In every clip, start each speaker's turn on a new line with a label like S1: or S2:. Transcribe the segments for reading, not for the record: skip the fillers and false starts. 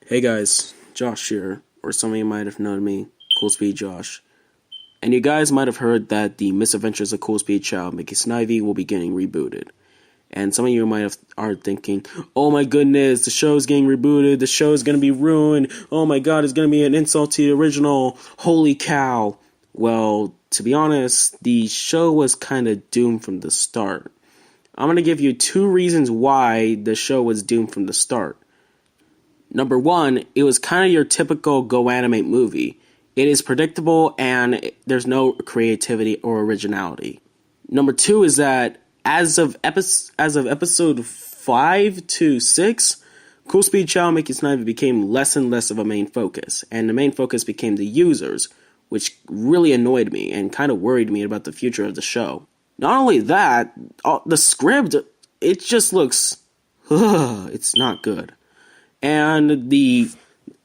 S1: Hey guys, Josh here, or some of you might have known me, Coolspeedyjosh. And you guys might have heard that the Misadventures of Coolspeedychao, Mickey Snivy, will be getting rebooted. And some of you are thinking, oh my goodness, the show's getting rebooted, the show's gonna be ruined, oh my god, it's gonna be an insult to the original, holy cow. Well, to be honest, the show was kinda doomed from the start. I'm gonna give you 2 reasons why the show was doomed from the start. Number 1, it was kind of your typical GoAnimate movie. It is predictable and there's no creativity or originality. Number 2 is that as of episode 5 to 6, Coolspeedychao and Mickey Snivy became less and less of a main focus, and the main focus became the users, which really annoyed me and kind of worried me about the future of the show. Not only that, the script, it just looks, it's not good. And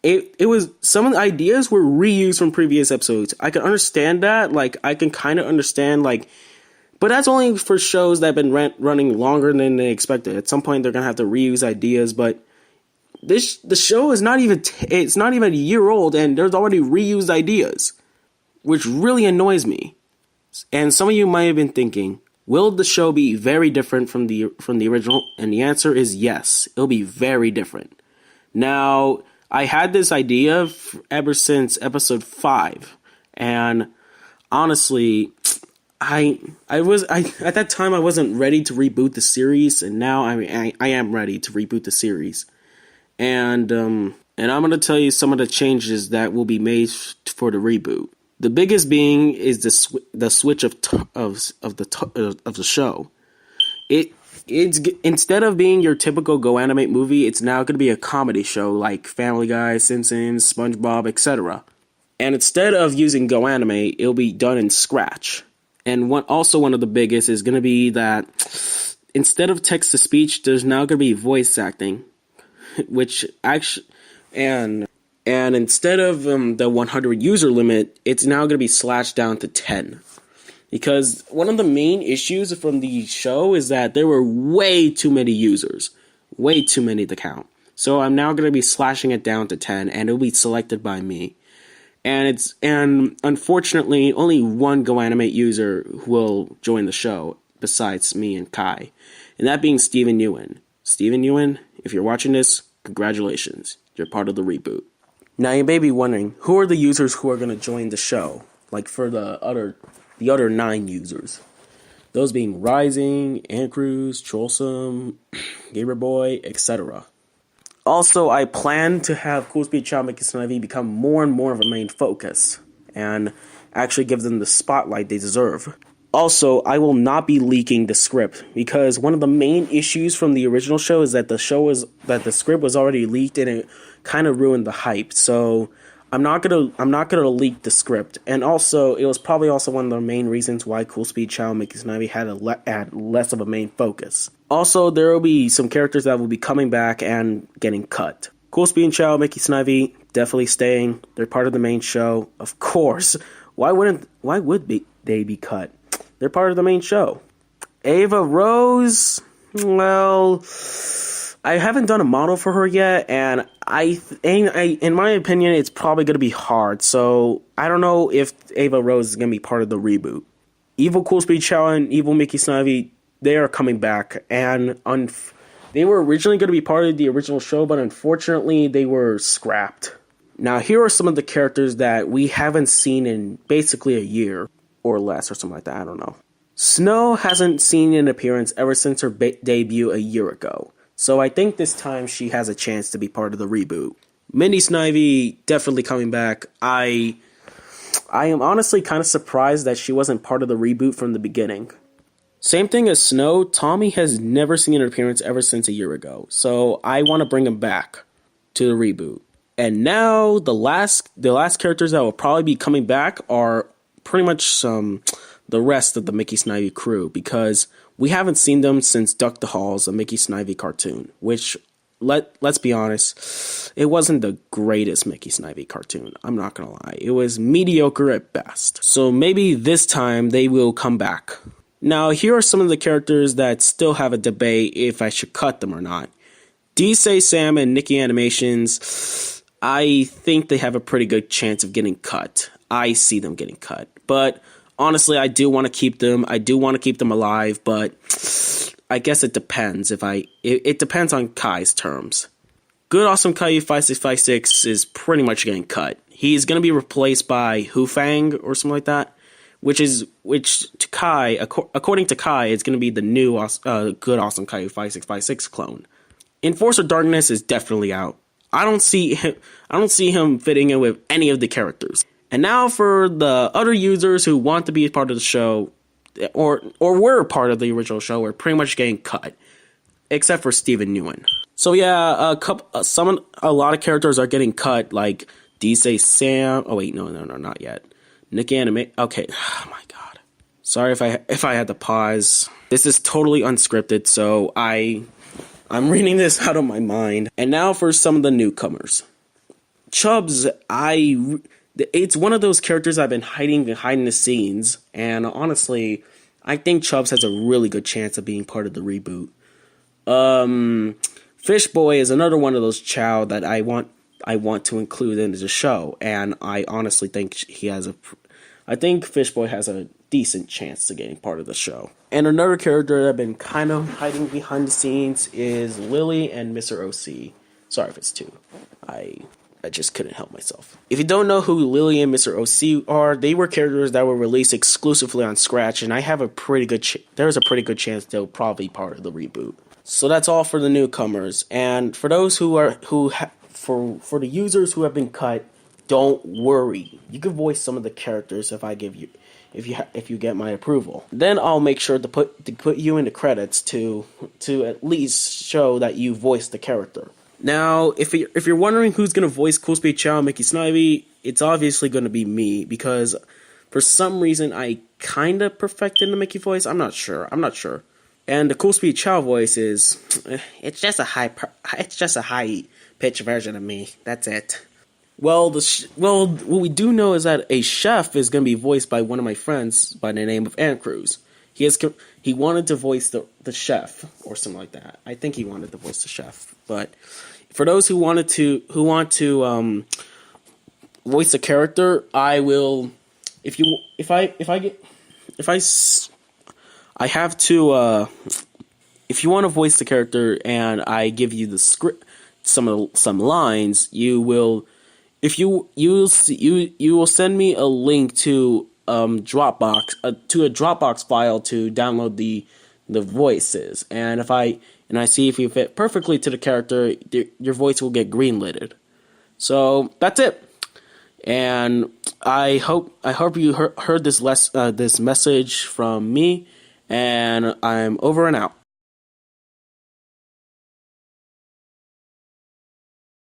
S1: it was, some of the ideas were reused from previous episodes. I can understand that, I can kind of understand, but that's only for shows that have been running longer than they expected. At some point, they're gonna have to reuse ideas, but the show is not even, it's not even a year old, and there's already reused ideas, which really annoys me. And some of you might have been thinking, will the show be very different from the original? And the answer is yes, it'll be very different. Now, I had this idea ever since episode 5, and honestly, I at that time I wasn't ready to reboot the series, and now I am ready to reboot the series, and I'm gonna tell you some of the changes that will be made for the reboot. The biggest being is the switch of the show. It's instead of being your typical GoAnimate movie, it's now going to be a comedy show like Family Guy, Simpsons, SpongeBob, etc. And instead of using GoAnimate, it'll be done in Scratch. And one of the biggest is going to be that instead of text to speech, there's now going to be voice acting, which actually and instead of the 100 user limit, it's now going to be slashed down to 10. Because one of the main issues from the show is that there were way too many users. Way too many to count. So I'm now going to be slashing it down to 10, and it'll be selected by me. And unfortunately, only one GoAnimate user will join the show, besides me and Kai. And that being Steven Ewan. Steven Ewan, if you're watching this, congratulations. You're part of the reboot. Now you may be wondering, who are the users who are going to join the show? Like for the other 9 users. Those being Rising, Ancruz, Cholsome, Gamer Boy, etc. Also, I plan to have Coolspeedychao and Mickey Snivy become more and more of a main focus, and actually give them the spotlight they deserve. Also, I will not be leaking the script, because one of the main issues from the original show is that the script was already leaked, and it kind of ruined the hype. So I'm not gonna leak the script, and also it was probably also one of the main reasons why Coolspeedychao and Mickey Snivy had less of a main focus. Also, there will be some characters that will be coming back and getting cut. Coolspeedychao and Mickey Snivy definitely staying. They're part of the main show, of course. Why would they be cut? They're part of the main show. Ava Rose, well, I haven't done a model for her yet, and in my opinion, it's probably going to be hard, so I don't know if Ava Rose is going to be part of the reboot. Evil Coolspeedychao and Evil Mickey Snivy, they are coming back, and they were originally going to be part of the original show, but unfortunately, they were scrapped. Now, here are some of the characters that we haven't seen in basically a year, or less, or something like that, I don't know. Snow hasn't seen an appearance ever since her debut a year ago. So I think this time she has a chance to be part of the reboot. Minnie Snivy definitely coming back. I am honestly kind of surprised that she wasn't part of the reboot from the beginning. Same thing as Snow, Tommy has never seen an appearance ever since a year ago. So I want to bring him back to the reboot. And now the last characters that will probably be coming back are pretty much the rest of the Mickey Snivy crew, because we haven't seen them since Duck the Halls, a Mickey Snivy cartoon, which, let's be honest, it wasn't the greatest Mickey Snivy cartoon, I'm not gonna lie. It was mediocre at best. So maybe this time they will come back. Now, here are some of the characters that still have a debate if I should cut them or not. DJ Sam and Nikki Animations, I think they have a pretty good chance of getting cut. I see them getting cut. But honestly, I do want to keep them. I do want to keep them alive, but I guess it depends. It depends on Kai's terms. Good Awesome Caillou 5656 is pretty much getting cut. He's going to be replaced by Hufang or something like that, which to Kai, according to Kai, it's going to be the new Good Awesome Caillou 5656 clone. Enforcer Darkness is definitely out. I don't see him fitting in with any of the characters. And now for the other users who want to be a part of the show, or were part of the original show, are pretty much getting cut, except for Steven Nguyen. So yeah, a lot of characters are getting cut, like DJ Sam. Oh wait, no, not yet. Nick Anime. Okay, oh my god. Sorry if I had to pause. This is totally unscripted, so I'm reading this out of my mind. And now for some of the newcomers. Chubbs, it's one of those characters I've been hiding behind the scenes, and honestly, I think Chubbs has a really good chance of being part of the reboot. Fishboy is another one of those Chao that I want to include into the show, and I honestly think I think Fishboy has a decent chance to getting part of the show. And another character that I've been kind of hiding behind the scenes is Lily and Mr. OC. Sorry if it's two. I just couldn't help myself. If you don't know who Lily and Mr. OC are, they were characters that were released exclusively on Scratch, and I have a pretty good there's a pretty good chance they'll probably be part of the reboot. So that's all for the newcomers. And for those for the users who have been cut, don't worry. You can voice some of the characters if you get my approval. Then I'll make sure to put you in the credits to at least show that you voiced the character. Now, if you're wondering who's gonna voice Coolspeedychao and Mickey Snivy, it's obviously gonna be me, because for some reason I kinda perfected the Mickey voice. I'm not sure. And the Coolspeedychao voice it's just a high pitch version of me. That's it. Well, what we do know is that a chef is going to be voiced by one of my friends by the name of Ant Cruz. He wanted to voice the chef or something like that. I think he wanted to voice the chef. But for those who want to voice the character, I will. I have to. If you want to voice the character and I give you the script, some lines, you will. If you will send me a link to Dropbox to a Dropbox file to download the voices, and I see if you fit perfectly to the character, your voice will get greenlighted. So that's it. And I hope you heard this message from me, and I'm over and out.